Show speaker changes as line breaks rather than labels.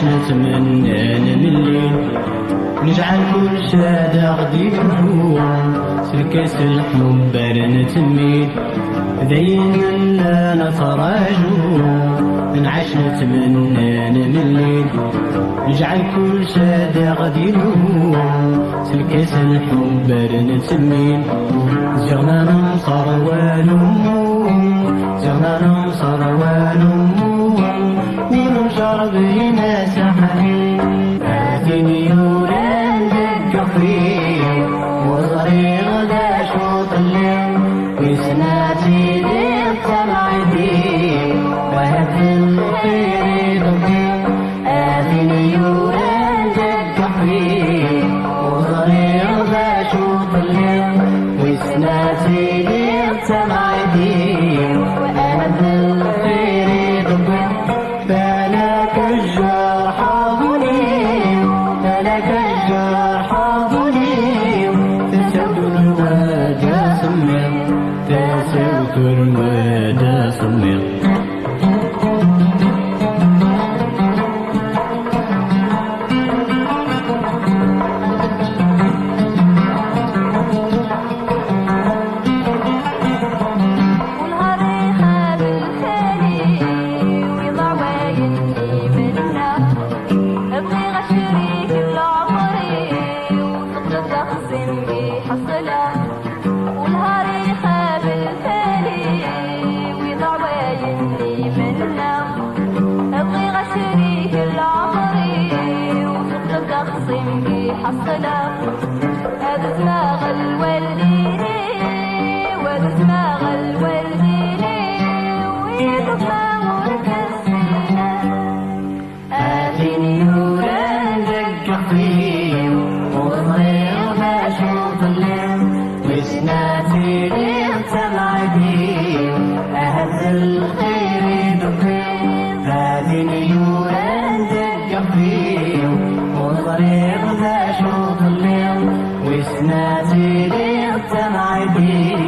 نتمنى نملي نجعل كل شادة غدي تكون سلكاس الحب نتميل داين لا نتراجو نعيش نتمنى نملي نجعل كل شادة غدي تكون سلكاس الحب نتميل زغنا ننصر والو زغنا ننصر والو وننشر بينا سحرين آتني يوران دق فيه وصريغ دا شوط الليل وسناتي دير طلع فيه وهد الخير ضبيه آتني يوران دق فيه وصريغ دا شوط الليل وسناتي دير طلع فيه وهد الخير ضبيه فلك الجرح ظليم فلك الجرح ظليم تسوت المدى صمم تسوت المدى صمم
حصلة هذا دماغ الوالديني وهذا دماغ الوالديني ويدماغ الكسينة
آتني يوران دق فيه وصغير بشوط الليل وسناتي دير طلع فيه أهز الخير يدقيه آتني يوران دق فيه وصريغ ذا شوط الليل وسناتي دير طلع فيه